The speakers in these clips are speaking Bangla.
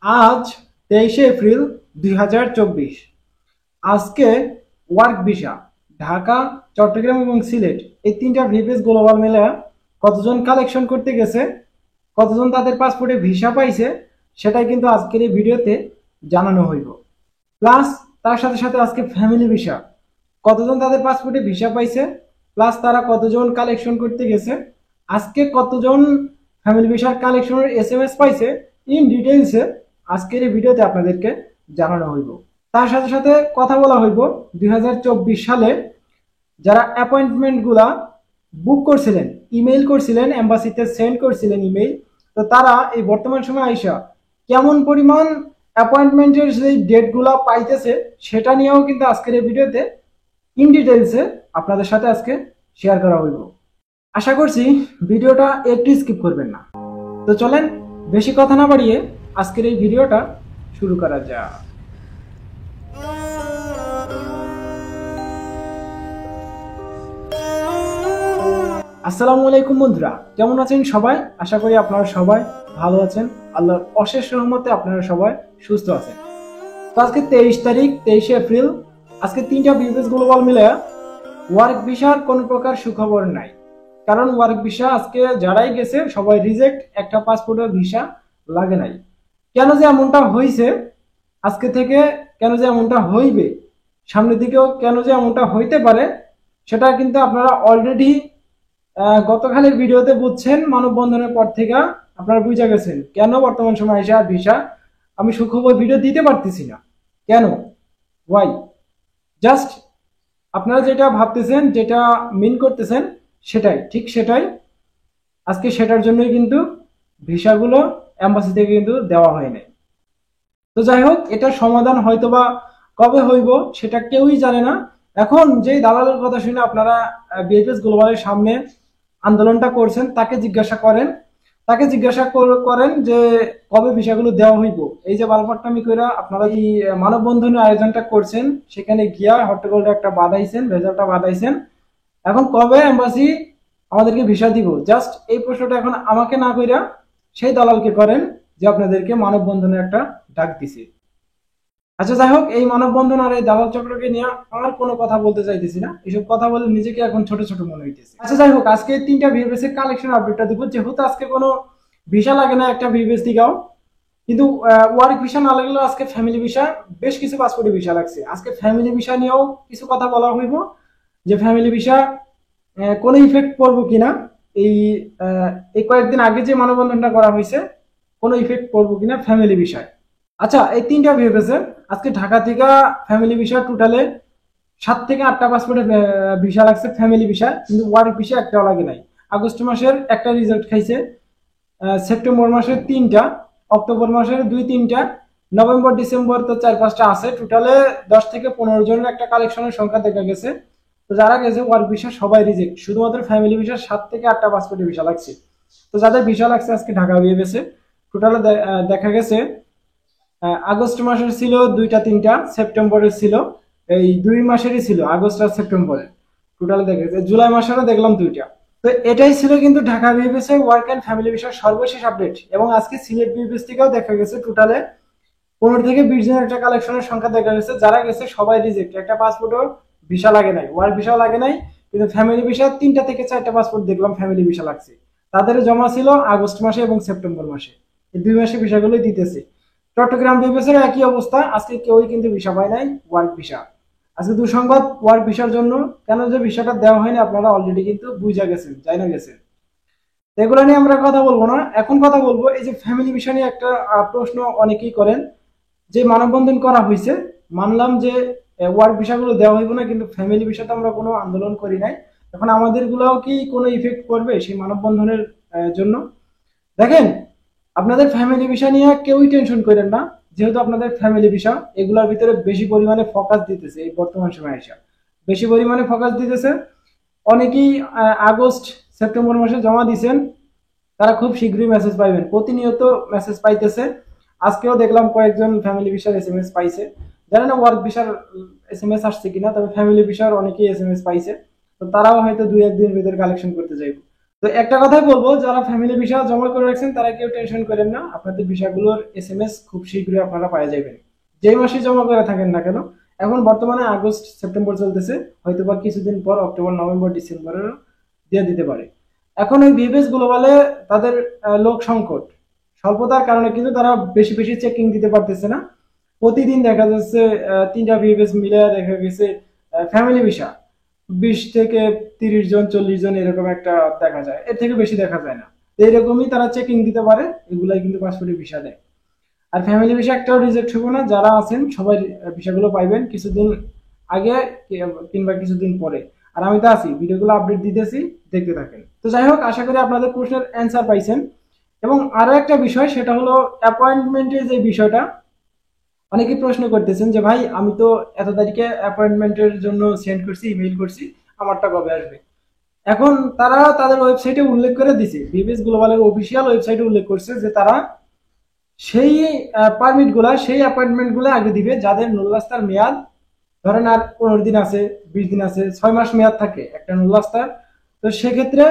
আজ 23 এপ্রিল 2024। আজকে ওয়ার্ক ভিসা ঢাকা, চট্টগ্রাম এবং সিলেট এই তিনটা ভিপিএস গ্লোবাল মিলে কতজন কালেকশন করতে গেছে, কতজন তাদের পাসপোর্টে ভিসা পাইছে সেটাই কিন্তু আজকের এই ভিডিওতে জানানো হইব। প্লাস তার সাথে সাথে আজকে ফ্যামিলি ভিসা কতজন তাদের পাসপোর্টে ভিসা পাইছে, প্লাস তারা কতজন কালেকশন করতে গেছে, আজকে কতজন ফ্যামিলি ভিসার কালেকশনের এসএমএস পাইছে, ইন ডিটেইলসে আজকের এই ভিডিওতে আপনাদেরকে জানানো হইব। তার সাথে সাথে কথা বলা হইব 2024 সালে যারা অ্যাপয়েন্টমেন্টগুলা বুক করছিলেন, ইমেইল করছিলেন, এম্বাসিতে সেন্ড করছিলেন ইমেইল, তো তারা এই বর্তমান সময় আইসা কেমন পরিমাণ অ্যাপয়েন্টমেন্টের যে ডেটগুলা পাইতেছে সেটা নিয়েও কিন্তু আজকের এই ভিডিওতে ইন ডিটেইলসে আপনাদের সাথে আজকে শেয়ার করা হইব। আশা করছি ভিডিওটা একটু স্কিপ করবেন না। তো চলেন বেশি কথা না বাড়িয়ে আজকের এই ভিডিওটা শুরু করা যাক। আসসালামু আলাইকুম বন্ধুরা, কেমন আছেন সবাই? আশা করি আপনারা সবাই ভালো আছেন। আল্লাহর অশেষ রহমতে আপনারা সবাই সুস্থ আছেন। তো আজকে 23 এপ্রিল, আজকে তিনটা বিজনেস গ্লোবাল মিলে ওয়ার্ক ভিসার কোনো প্রকার সুখবর নাই। কারণ ওয়ার্ক ভিসা আজকে যারাই গেছে সবাই রিজেক্ট, একটা পাসপোর্টের ভিসা লাগে নাই। কেন যে এমনটা হয়েছে আজকে থেকে, কেন যে এমনটা হইবে সামনের দিকেও, কেন যে এমনটা হইতে পারে সেটা কিন্তু আপনারা অলরেডি গতকালের ভিডিওতে বুঝছেন। মানববন্ধনের পর থেকে আপনারা বুঝে গেছেন কেন বর্তমান সময় এসে আর ভিসা আমি সুখবর ভিডিও দিতে পারতেছি না। কেন, ওয়াই? জাস্ট আপনারা যেটা ভাবতেছেন, যেটা মিন করতেছেন সেটাই ঠিক, সেটাই আজকে সেটার জন্যই কিন্তু ভিসাগুলো এম্বাসি থেকে কিন্তু দেওয়া হয় নাই। তো যাই হোক, এটার সমাধান হয়তোবা কবে হইব সেটা কেউই জানে না। এখন যে দালালের কথা শুনে আপনারা বিএফএস গ্লোবালের সামনে আন্দোলনটা করছেন তাকে জিজ্ঞাসা করেন, করেন যে কবে ভিসাগুলো দেওয়া হইব। এই যে বালপাট্টামি কইরা আপনারা এই মানববন্ধনের আয়োজনটা করছেন, সেখানে গিয়া হট্টগোলটা একটা বাঁধাইছেন, ভেজালটা বাঁধাইছেন, এখন কবে এম্বাসি আমাদেরকে ভিসা দিব? জাস্ট এই প্রশ্নটা এখন আমাকে না কইরা সেই দালালকে করেন যে আপনাদেরকে মানববন্ধনে একটা ডাক দিছে। আচ্ছা যাই হোক, এই মানববন্ধন আর এই দালাল চক্রকে নিয়ে আর কোনো কথা বলতে চাইতেছি না। এসব কথা বলে নিজেকে এখন ছোট ছোট মনে হইতেছে। আচ্ছা যাই হোক, আজকে তিনটা ভিএফএস এর কালেকশন আপডেটটা দিব। যেহেতু আজকে কোনো ভিসা লাগে না একটা ভিএফএস দিকেও, কিন্তু ওয়ার্ক ভিসা না লাগলেও আজকে ফ্যামিলি ভিসা, বেশ কিছু পাসপোর্টে ভিসা লাগছে। আজকে ফ্যামিলি ভিসা নিয়েও কিছু কথা বলা হইব যে ফ্যামিলি ভিসা কোনো ইফেক্ট পড়বো কিনা, এই এই কয়েকদিন আগে যে মানববন্ধনটা করা হয়েছে কোনো ইফেক্ট পড়বো কিনা ফ্যামিলি বিষয়। আচ্ছা, এই তিনটা ভেবেছে আজকে ঢাকা থেকে ফ্যামিলি ভিসা টোটালে 7 থেকে 8টা পাসপোর্টের ভিসা লাগছে ফ্যামিলি ভিসা, কিন্তু ওয়ার্ক ভিসা একটাও লাগে নাই। আগস্ট মাসের একটা রিজাল্ট খাইছে, সেপ্টেম্বর মাসের 3টা, অক্টোবর মাসের 2-3টা, নভেম্বর ডিসেম্বর তো 4-5টা আছে। টোটালে 10 থেকে 15 জনের একটা কালেকশনের সংখ্যা দেখা গেছে। তো যারা গেছে ওয়ার্ক ভিসা সবাই রিজেক্ট, শুধুমাত্র ফ্যামিলি ভিসা 7 থেকে 8টা পাসপোর্টের ভিসা লাগছে। তো যাদের ভিসা লাগছে আজকে ঢাকা হয়ে গেছে, টোটালে দেখা গেছে আগস্ট মাসের ছিল 2-3টা, সেপ্টেম্বরের ছিল এই 2 মাসেরই ছিল, আগস্ট আর সেপ্টেম্বরের। টোটালে দেখা গেছে জুলাই মাসেরও দেখলাম 2টা। তো এটাই ছিল কিন্তু ঢাকা বিএফএস এর ওয়ার্ক এন্ড ফ্যামিলি ভিসার সর্বশেষ আপডেট। এবং আজকে সিলেট বিএফএস থেকেও দেখা গেছে টোটালে 15 থেকে 20 জনের একটা কালেকশনের সংখ্যা দেখা গেছে। যারা গেছে সবাই রিজেক্ট, একটা পাসপোর্টও ভিসা লাগে নাই, ওয়ার্ক ভিসা লাগে নাই, কিন্তু ফ্যামিলি ভিসা 3টা থেকে 4টা পাসপোর্ট দেখলাম ফ্যামিলি ভিসা লাগছে। তাদের জমা ছিল আগস্ট মাসে এবং সেপ্টেম্বর মাসে, এই 2 মাসে ভিসাগুলোই দিতেছে। চট্টগ্রাম বিএফএস একই অবস্থা, আজকে কেউই কিন্তু ভিসা পায় নাই ওয়ার্ক ভিসা। আজকে দুঃসংবাদ ওয়ার্ক ভিসার জন্য। কেন যে ভিসাটা দেওয়া হয়নি আপনারা অলরেডি কিন্তু বুঝা গেছেন, যাই না গেছেন। এগুলো নিয়ে আমরা কথা বলবো না, এখন কথা বলবো এই যে ফ্যামিলি ভিসা নিয়ে একটা প্রশ্ন অনেকেই করেন। যে মানববন্ধন করা হয়েছে, মানলাম যে ওয়ার্ক ভিসাগুলো দেওয়া হইব না, কিন্তু ফ্যামিলি ভিসাতে আমরা কোনো আন্দোলন করি নাই। এখন আমাদের গুলাও কি কোনো ইফেক্ট করবে সেই মানববন্ধনের জন্য? দেখেন, আপনাদের ফ্যামিলি ভিসা নিয়ে কেউই টেনশন করেন না, যেহেতু আপনাদের ফ্যামিলি ভিসা এগুলোর ভিতরে বেশি পরিমাণে ফোকাস দিতেছে। এই বর্তমান সময় এসে বেশি পরিমাণে ফোকাস দিতেছে। অনেকেই আগস্ট সেপ্টেম্বর মাসে জমা দিয়েছেন, তারা খুব শীঘ্রই মেসেজ পাইবেন, প্রতিনিয়ত মেসেজ পাইতেছে। আজকেও দেখলাম কয়েকজন ফ্যামিলি ভিসার এসএমএস পাইছে। জানি না ওয়ার্ক ভিসার এসএমএস আসছে কিনা, তবে ফ্যামিলি ভিসার অনেকেই এসএমএস পাইছে। তো তারাও হয়তো 2-1 দিনের ভিতরে কালেকশন করতে যাইব। তো তো একটা কথাই বলবো, যারা ফ্যামিলি ভিসা জমা করে রাখছেন তারা কেউ টেনশন করেন না, আপনাদের ভিসাগুলোর এসএমএস খুব শীঘ্রই আপনারা পাওয়া যাবেন, যেই মাসে জমা করে থাকেন না কেন। এখন বর্তমানে আগস্ট সেপ্টেম্বর চলতেছে, হয়তো বা কিছুদিন পর অক্টোবর নভেম্বর ডিসেম্বরের দিয়ে দিতে পারে। এখন ওই বিবিএস গ্লোবালে তাদের লোক সংকট স্বল্পতার কারণে কিন্তু তারা বেশি বেশি চেকিং দিতে পারতেছে না। প্রতিদিন দেখা যাচ্ছে 3টা বিবিএস মিলে দেখা গেছে ফ্যামিলি ভিসা 20 থেকে 30 জন 40 জন এরকম একটা দেখা যায়, এর থেকে বেশি দেখা যায় না। এইরকমই তারা চেকিং দিতে পারে, এগুলাই কিন্তু পাসপোর্টের ভিসা দেয়। আর ফ্যামিলি ভিসা একটাও রিজেক্ট হবে না, যারা আছেন সবাই ভিসাগুলো পাইবেন কিছুদিন আগে কিংবা কিছুদিন পরে। আর আমি তো আছি, ভিডিওগুলো আপডেট দিতেছি, দেখতে থাকেন। তো যাই হোক, আশা করি আপনাদের প্রশ্নের অ্যান্সার পাইছেন। এবং আরো একটা বিষয়, সেটা হলো অ্যাপয়েন্টমেন্টের যে বিষয়টা। অনেকেই প্রশ্ন করতেছেন যে ভাই আমি তো এত তারিখে অ্যাপয়েন্টমেন্টের জন্য সেন্ড করছি, ইমেইল করছি, আমারটা কবে আসবে? এখন তারা তাদের ওয়েবসাইটে উল্লেখ করে দিছে, বিবিএস গ্লোবালের অফিসিয়াল ওয়েবসাইটে উল্লেখ করছে যে তারা সেই পারমিট গুলা, সেই অ্যাপয়েন্টমেন্ট গুলো আগে দিবে যাদের নুল রাস্তার মেয়াদ ধরেন আর 15 দিন আছে, 20 দিন আছে, 6 মাস মেয়াদ থাকে একটা নুল রাস্তার। তো সেক্ষেত্রে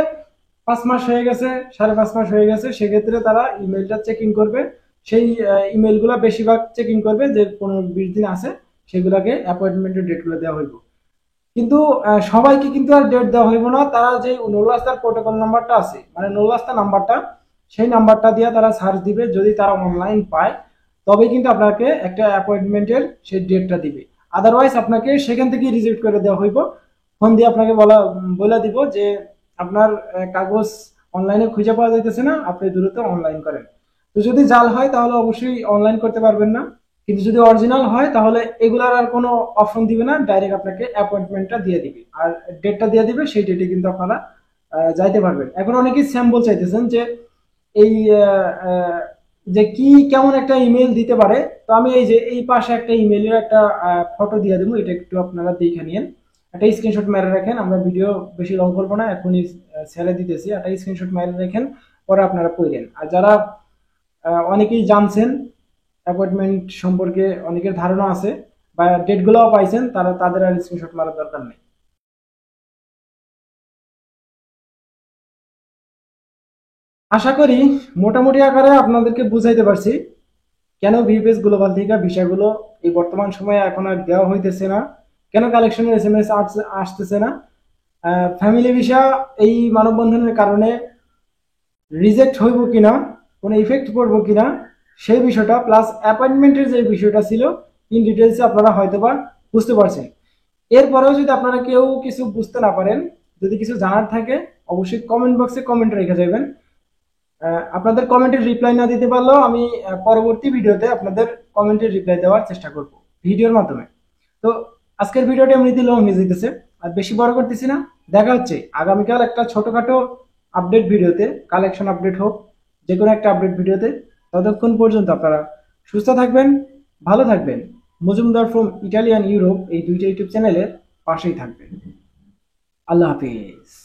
5 মাস হয়ে গেছে, 5.5 মাস হয়ে গেছে, সেক্ষেত্রে তারা ইমেলটা চেকিং করবে। সেই ইমেল গুলা বেশিরভাগ চেকিং করবে যে 15-20 দিন আছে, সেগুলাকে অ্যাপয়েন্টমেন্টের ডেট গুলো দেওয়া হইব। কিন্তু সবাইকে কিন্তু আর ডেট দেওয়া হইব না। তারা যে নুল রাস্তার প্রোটোকল নাম্বারটা আছে, মানে নুল রাস্তা নাম্বারটা, সেই নাম্বারটা দিয়ে তারা সার্চ দিবে, যদি তারা অনলাইন পায় তবেই কিন্তু আপনাকে একটা অ্যাপয়েন্টমেন্টের সেই ডেটটা দিবে। আদারওয়াইজ আপনাকে সেখান থেকে রিজেক্ট করে দেওয়া হইব। ফোন দিয়ে আপনাকে বলে দিব যে আপনার কাগজ অনলাইনে খুঁজে পাওয়া যাইতেছে না, আপনি দ্রুত অনলাইন করেন। তো যদি জাল হয় তাহলে অবশ্যই অনলাইন করতে পারবেন না, কিন্তু যদি অরিজিনাল হয় তাহলে এগুলার আর কোনো অপশন দিবে না, ডাইরেক্ট আপনাকে অ্যাপয়েন্টমেন্টটা দিয়ে দিবে আর ডেটটা দিয়ে দিবে, সেই ডেটে কিন্তু আপনারা যাইতে পারবেন। এখন অনেকেই স্যাম্পল চাইতেছেন যে এই যে কি কেমন একটা ইমেল দিতে পারে। তো আমি এই যে এই পাশে একটা ইমেলের একটা ফটো দিয়ে দেবো, এটা একটু আপনারা দেখে নিন, একটা স্ক্রিনশট মেরে রাখেন। আমরা ভিডিও বেশি লং করবো না, এখনই ছেড়ে দিতেছি, একটা স্ক্রিনশট মেরে রাখেন, পরে আপনারা পড়েন। আর যারা অনেকেই জানছেন অ্যাপয়েন্টমেন্ট সম্পর্কে, অনেকের ধারণা আছে বা ডেটগুলোও পাইছেন, তারা তাদের আর স্ক্রিনশট মারার দরকার নেই। আশা করি মোটামুটি আকারে আপনাদেরকে বুঝাইতে পারছি কেন ভিপিএস গ্লোবাল থেকে ভিসাগুলো এই বর্তমান সময়ে এখন আর দেওয়া হইতেছে না, কেন কালেকশনের এসএমএস আসতেছে না। ফ্যামিলি ভিসা এই মানববন্ধনের কারণে রিজেক্ট হইব কিনা, কোনো ইফেক্ট পড়বো কিনা, সেই বিষয়টা প্লাস অ্যাপয়েন্টমেন্টের যে বিষয়টা ছিল ইন ডিটেলসে আপনারা হয়তোবা বুঝতে পারছেন। এরপরেও যদি আপনারা কেউ কিছু বুঝতে না পারেন, যদি কিছু জানার থাকে, অবশ্যই কমেন্ট বক্সে কমেন্ট রেখে যাবেন। আপনাদের কমেন্টের রিপ্লাই না দিতে পারলেও আমি পরবর্তী ভিডিওতে আপনাদের কমেন্টের রিপ্লাই দেওয়ার চেষ্টা করব ভিডিওর মাধ্যমে। তো আজকের ভিডিওটা এমনিতে লং হয়ে যেতেছে, আর বেশি বড় করতেছি না। দেখা হচ্ছে আগামীকাল একটা ছোটখাটো আপডেট ভিডিওতে, কালেকশন আপডেট হোক, যে কোনো একটা আপডেট ভিডিওতে। ততক্ষণ পর্যন্ত আপনারা সুস্থ থাকবেন, ভালো থাকবেন, মজুমদার ফ্রম ইটালিয়ান ইউরোপ এই দুইটা ইউটিউব চ্যানেলের পাশেই থাকবেন। আল্লাহ হাফিজ।